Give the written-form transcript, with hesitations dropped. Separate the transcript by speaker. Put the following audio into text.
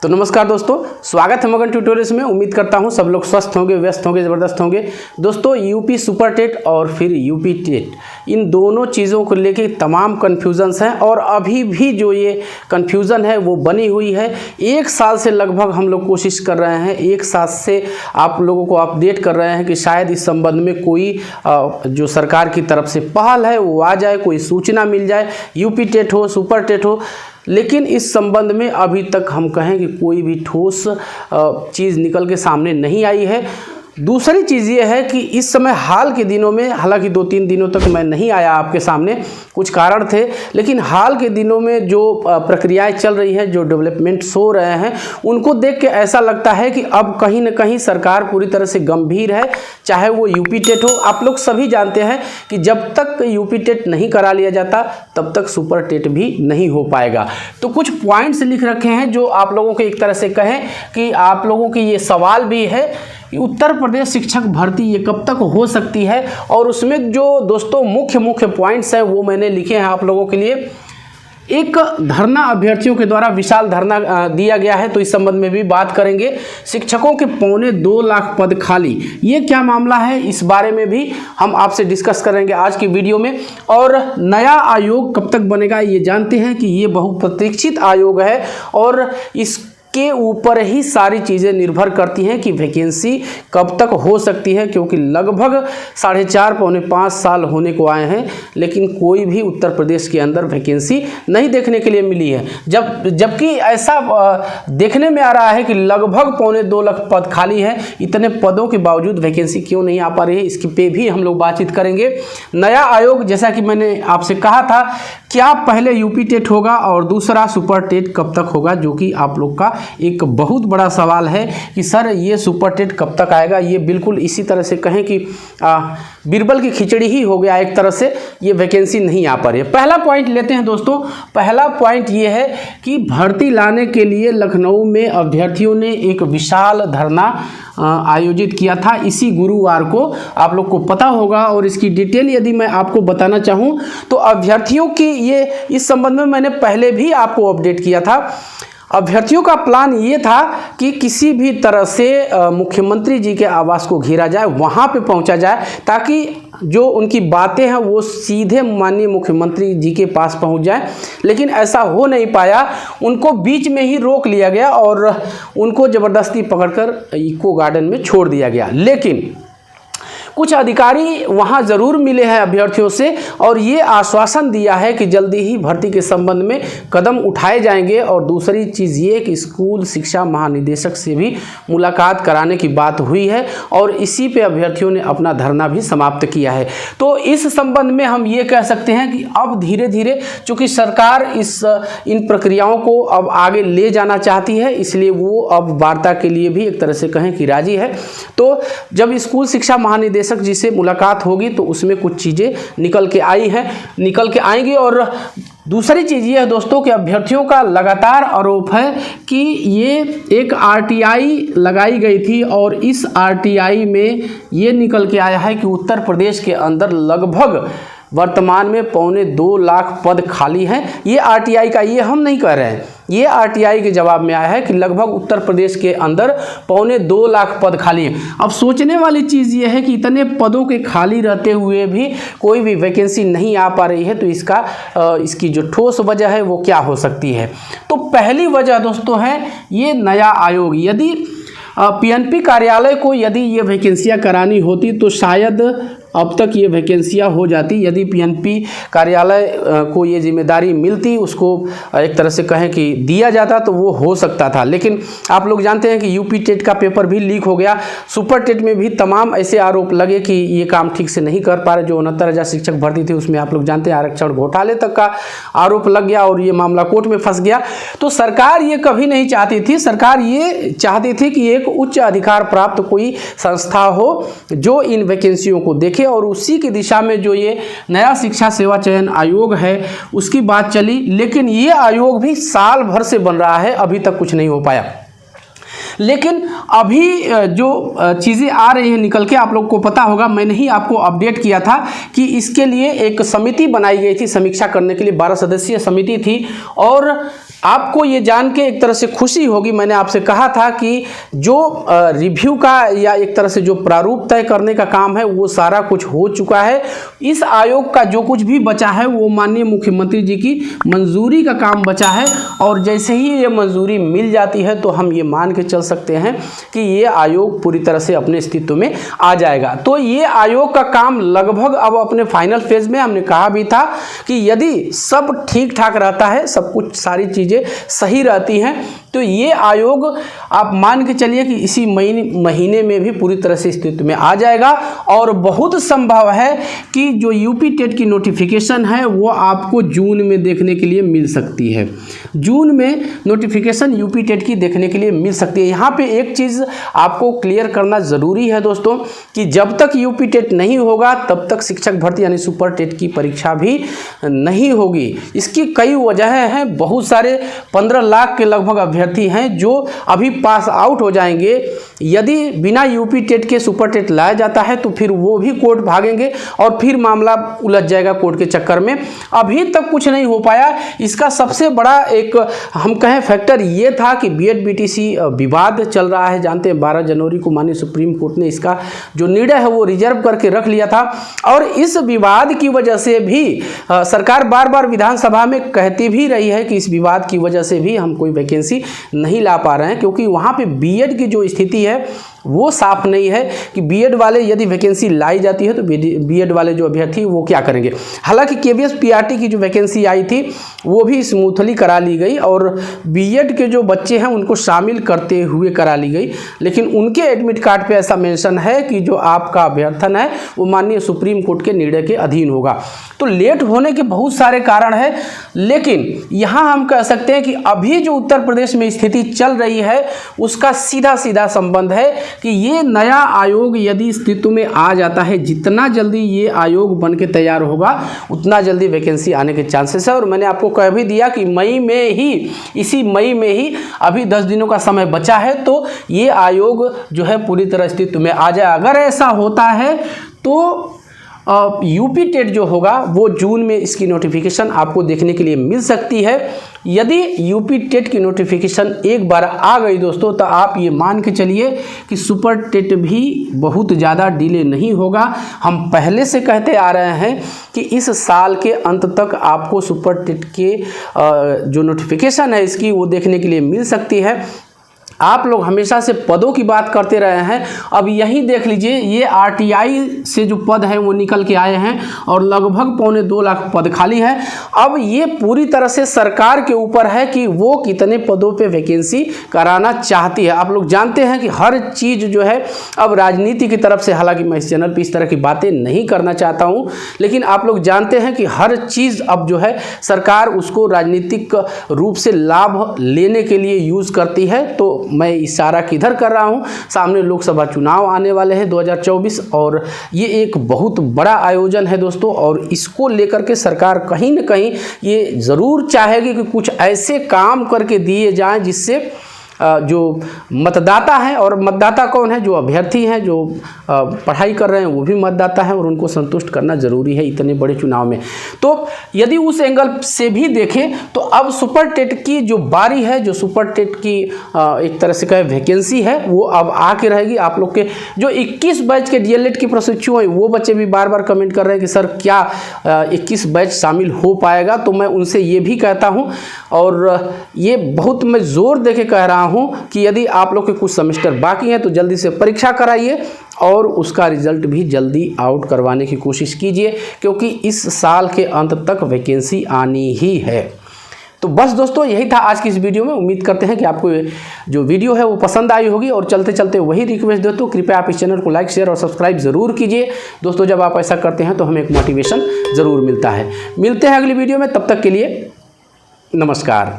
Speaker 1: तो नमस्कार दोस्तों, स्वागत है मगन ट्यूटोरियल्स में। उम्मीद करता हूं सब लोग स्वस्थ होंगे, व्यस्त होंगे, ज़बरदस्त होंगे। दोस्तों, यूपी सुपर टेट और फिर यूपी टेट, इन दोनों चीज़ों को लेके तमाम कन्फ्यूज़न्स हैं और अभी भी जो ये कन्फ्यूज़न है वो बनी हुई है। एक साल से लगभग हम लोग कोशिश कर रहे हैं, एक साल से आप लोगों को अपडेट कर रहे हैं कि शायद इस संबंध में कोई जो सरकार की तरफ से पहल है वो आ जाए, कोई सूचना मिल जाए, यूपी टेट हो, सुपर टेट हो। लेकिन इस संबंध में अभी तक हम कहें कि कोई भी ठोस चीज़ निकल के सामने नहीं आई है। दूसरी चीज़ ये है कि इस समय हाल के दिनों में, हालांकि 2-3 दिनों तक मैं नहीं आया आपके सामने, कुछ कारण थे, लेकिन हाल के दिनों में जो प्रक्रियाएं चल रही हैं, जो डेवलपमेंट्स हो रहे हैं, उनको देख के ऐसा लगता है कि अब कहीं न कहीं सरकार पूरी तरह से गंभीर है। चाहे वो यूपी टेट हो, आप लोग सभी जानते हैं कि जब तक यूपी टेट नहीं करा लिया जाता तब तक सुपर टेट भी नहीं हो पाएगा। तो कुछ पॉइंट्स लिख रखे हैं जो आप लोगों को एक तरह से कहें कि आप लोगों के ये सवाल भी है, उत्तर प्रदेश शिक्षक भर्ती ये कब तक हो सकती है, और उसमें जो दोस्तों मुख्य पॉइंट्स हैं वो मैंने लिखे हैं आप लोगों के लिए। एक धरना अभ्यर्थियों के द्वारा विशाल धरना दिया गया है, तो इस संबंध में भी बात करेंगे। शिक्षकों के 2.25 लाख पद खाली, ये क्या मामला है, इस बारे में भी हम आपसे डिस्कस करेंगे आज की वीडियो में। और नया आयोग कब तक बनेगा, ये जानते हैं कि ये बहुप्रतीक्षित आयोग है और इस के ऊपर ही सारी चीज़ें निर्भर करती हैं कि वैकेंसी कब तक हो सकती है, क्योंकि लगभग 4.5-5 साल होने को आए हैं, लेकिन कोई भी उत्तर प्रदेश के अंदर वैकेंसी नहीं देखने के लिए मिली है। जबकि ऐसा देखने में आ रहा है कि लगभग 2.25 लाख पद खाली हैं। इतने पदों के बावजूद वैकेंसी क्यों नहीं आ पा रही है, इसके पे भी हम लोग बातचीत करेंगे। नया आयोग, जैसा कि मैंने आपसे कहा था, क्या पहले यूपी टेट होगा और दूसरा सुपर टेट कब तक होगा, जो कि आप लोग का एक बहुत बड़ा सवाल है कि सर ये सुपर टेट कब तक आएगा। ये बिल्कुल इसी तरह से कहें कि बीरबल की खिचड़ी ही हो गया एक तरह से, ये वैकेंसी नहीं आ पा रही है। पहला पॉइंट लेते हैं दोस्तों। पहला पॉइंट ये है कि भर्ती लाने के लिए लखनऊ में अभ्यर्थियों ने एक विशाल धरना आयोजित किया था इसी गुरुवार को, आप लोग को पता होगा। और इसकी डिटेल यदि मैं आपको बताना चाहूँ तो अभ्यर्थियों की ये, इस संबंध में मैंने पहले भी आपको अपडेट किया था। अभ्यर्थियों का प्लान ये था कि किसी भी तरह से मुख्यमंत्री जी के आवास को घेरा जाए, वहाँ पे पहुँचा जाए, ताकि जो उनकी बातें हैं वो सीधे माननीय मुख्यमंत्री जी के पास पहुँच जाए। लेकिन ऐसा हो नहीं पाया, उनको बीच में ही रोक लिया गया और उनको ज़बरदस्ती पकड़कर इको गार्डन में छोड़ दिया गया। लेकिन कुछ अधिकारी वहां ज़रूर मिले हैं अभ्यर्थियों से और ये आश्वासन दिया है कि जल्दी ही भर्ती के संबंध में कदम उठाए जाएंगे। और दूसरी चीज़ ये कि स्कूल शिक्षा महानिदेशक से भी मुलाकात कराने की बात हुई है और इसी पे अभ्यर्थियों ने अपना धरना भी समाप्त किया है। तो इस संबंध में हम ये कह सकते हैं कि अब धीरे धीरे चूँकि सरकार इन प्रक्रियाओं को अब आगे ले जाना चाहती है, इसलिए वो अब वार्ता के लिए भी एक तरह से कहें कि राजी है। तो जब स्कूल शिक्षा महानिदेशक जी से मुलाकात होगी तो उसमें कुछ चीज़ें निकल के आएंगी। और दूसरी चीज़ ये है दोस्तों कि अभ्यर्थियों का लगातार आरोप है कि ये एक आरटीआई लगाई गई थी और इस आरटीआई में ये निकल के आया है कि उत्तर प्रदेश के अंदर लगभग वर्तमान में 2.25 लाख पद खाली हैं। ये आरटीआई का, ये हम नहीं कह रहे हैं, ये आरटीआई के जवाब में आया है कि लगभग उत्तर प्रदेश के अंदर 2.25 लाख पद खाली हैं। अब सोचने वाली चीज़ ये है कि इतने पदों के खाली रहते हुए भी कोई भी वैकेंसी नहीं आ पा रही है, तो इसकी जो ठोस वजह है वो क्या हो सकती है। तो पहली वजह दोस्तों है ये नया आयोग। यदि पीएनपी कार्यालय को यदि ये वैकेंसियाँ करानी होती तो शायद अब तक ये वैकेंसियाँ हो जाती। यदि पीएनपी कार्यालय को ये जिम्मेदारी मिलती, उसको एक तरह से कहें कि दिया जाता, तो वो हो सकता था। लेकिन आप लोग जानते हैं कि यूपी टेट का पेपर भी लीक हो गया, सुपर टेट में भी तमाम ऐसे आरोप लगे कि ये काम ठीक से नहीं कर पा रहे। जो 69,000 शिक्षक भर्ती थी उसमें आप लोग जानते हैं आरक्षण घोटाले तक का आरोप लग गया और ये मामला कोर्ट में फंस गया। तो सरकार ये कभी नहीं चाहती थी, सरकार ये चाहती थी कि एक उच्च अधिकार प्राप्त कोई संस्था हो जो इन वैकेंसियों को देखे, और उसी की दिशा में जो ये नया शिक्षा सेवा चयन आयोग है उसकी बात चली। लेकिन ये आयोग भी साल भर से बन रहा है, अभी तक कुछ नहीं हो पाया। लेकिन अभी जो चीज़ें आ रही हैं निकल के, आप लोग को पता होगा, मैंने ही आपको अपडेट किया था कि इसके लिए एक समिति बनाई गई थी समीक्षा करने के लिए, 12 सदस्यीय समिति थी। और आपको ये जान के एक तरह से खुशी होगी, मैंने आपसे कहा था कि जो रिव्यू का या एक तरह से जो प्रारूप तय करने का काम है वो सारा कुछ हो चुका है। इस आयोग का जो कुछ भी बचा है वो माननीय मुख्यमंत्री जी की मंजूरी का काम बचा है, और जैसे ही ये मंजूरी मिल जाती है तो हम ये मान के चल सकते हैं कि ये आयोग पूरी तरह से अपने अस्तित्व में आ जाएगा। तो ये आयोग का काम लगभग अब अपने फाइनल फेज में, हमने कहा भी था कि यदि सब ठीक ठाक रहता है, सब कुछ सारी चीज़ें सही रहती हैं, तो ये आयोग आप मान के चलिए कि इसी महीने में भी पूरी तरह से अस्तित्व में आ जाएगा। और बहुत संभव है कि जो यूपी टेट की नोटिफिकेशन है वो आपको जून में देखने के लिए मिल सकती है। जून में नोटिफिकेशन यूपी टेट की देखने के लिए मिल सकती है। यहाँ पे एक चीज़ आपको क्लियर करना ज़रूरी है दोस्तों कि जब तक यूपी टेट नहीं होगा तब तक शिक्षक भर्ती यानी सुपर टेट की परीक्षा भी नहीं होगी। इसकी कई वजहें हैं। बहुत सारे 15 लाख के लगभग अभ्यर्थी हैं जो अभी पास आउट हो जाएंगे। यदि बिना यूपी टेट के सुपर टेट लाया जाता है तो फिर वो भी कोर्ट भागेंगे और फिर मामला उलझ जाएगा कोर्ट के चक्कर में। अभी तक कुछ नहीं हो पाया। इसका सबसे बड़ा एक हम कहें फैक्टर ये था कि बीएड बीटीसी विवाद चल रहा है। जानते हैं 12 जनवरी को माननीय सुप्रीम कोर्ट ने इसका जो निर्णय है वो रिजर्व करके रख लिया था, और इस विवाद की वजह से भी सरकार बार बार विधानसभा में कहती भी रही है कि इस विवाद की वजह से भी हम कोई वैकेंसी नहीं ला पा रहे हैं, क्योंकि वहाँ पे बीएड की जो स्थिति है वो साफ नहीं है कि बीएड वाले यदि वैकेंसी लाई जाती है तो बीएड वाले जो अभ्यर्थी वो क्या करेंगे। हालांकि केवीएस पीआरटी की जो वैकेंसी आई थी वो भी स्मूथली करा ली गई और बीएड के जो बच्चे हैं उनको शामिल करते हुए करा ली गई, लेकिन उनके एडमिट कार्ड पे ऐसा मेंशन है कि जो आपका अभ्यर्थन है वो माननीय सुप्रीम कोर्ट के निर्णय के अधीन होगा। तो लेट होने के बहुत सारे कारण हैं, लेकिन यहाँ हम कह सकते हैं कि अभी जो उत्तर प्रदेश में स्थिति चल रही है उसका सीधा सीधा संबंध है कि ये नया आयोग यदि अस्तित्व में आ जाता है, जितना जल्दी ये आयोग बन के तैयार होगा उतना जल्दी वैकेंसी आने के चांसेस है। और मैंने आपको कह भी दिया कि मई में ही, इसी मई में ही, अभी 10 दिनों का समय बचा है तो ये आयोग जो है पूरी तरह अस्तित्व में आ जाए। अगर ऐसा होता है तो यूपी टेट जो होगा वो जून में इसकी नोटिफिकेशन आपको देखने के लिए मिल सकती है। यदि यूपी टेट की नोटिफिकेशन एक बार आ गई दोस्तों तो आप ये मान के चलिए कि सुपर टेट भी बहुत ज़्यादा डिले नहीं होगा। हम पहले से कहते आ रहे हैं कि इस साल के अंत तक आपको सुपर टेट के जो नोटिफिकेशन है इसकी वो देखने के लिए मिल सकती है। आप लोग हमेशा से पदों की बात करते रहे हैं, अब यही देख लीजिए ये आरटीआई से जो पद हैं वो निकल के आए हैं और लगभग 2.25 लाख पद खाली हैं। अब ये पूरी तरह से सरकार के ऊपर है कि वो कितने पदों पे वैकेंसी कराना चाहती है। आप लोग जानते हैं कि हर चीज़ जो है अब राजनीति की तरफ से, हालांकि मैं इस चैनल पर इस तरह की बातें नहीं करना चाहता हूँ, लेकिन आप लोग जानते हैं कि हर चीज़ अब जो है सरकार उसको राजनीतिक रूप से लाभ लेने के लिए यूज़ करती है। तो मैं इशारा किधर कर रहा हूं, सामने लोकसभा चुनाव आने वाले हैं 2024 और ये एक बहुत बड़ा आयोजन है दोस्तों, और इसको लेकर के सरकार कहीं न कहीं ये ज़रूर चाहेगी कि कुछ ऐसे काम करके दिए जाएं जिससे जो मतदाता हैं, और मतदाता कौन है, जो अभ्यर्थी हैं, जो पढ़ाई कर रहे हैं वो भी मतदाता हैं और उनको संतुष्ट करना ज़रूरी है इतने बड़े चुनाव में। तो यदि उस एंगल से भी देखें तो अब सुपर टेट की जो बारी है, जो सुपर टेट की एक तरह से कहे वैकेंसी है, वो अब आके रहेगी। आप लोग के जो 21 बैच के डीएलएड के प्रशिक्षु हैं वो बच्चे भी बार बार कमेंट कर रहे हैं कि सर क्या 21 बैच शामिल हो पाएगा। तो मैं उनसे ये भी कहता हूँ और ये बहुत मैं ज़ोर दे के कह रहा हूँ कि यदि आप लोग के कुछ सेमेस्टर बाकी हैं तो जल्दी से परीक्षा कराइए और उसका रिजल्ट भी जल्दी आउट करवाने की कोशिश कीजिए, क्योंकि इस साल के अंत तक वैकेंसी आनी ही है। तो बस दोस्तों यही था आज की इस वीडियो में। उम्मीद करते हैं कि आपको जो वीडियो है वो पसंद आई होगी, और चलते चलते वही रिक्वेस्ट दोस्तों, कृपया आप इस चैनल को लाइक, शेयर और सब्सक्राइब ज़रूर कीजिए दोस्तों। जब आप ऐसा करते हैं तो हमें एक मोटिवेशन ज़रूर मिलता है। मिलते हैं अगली वीडियो में, तब तक के लिए नमस्कार।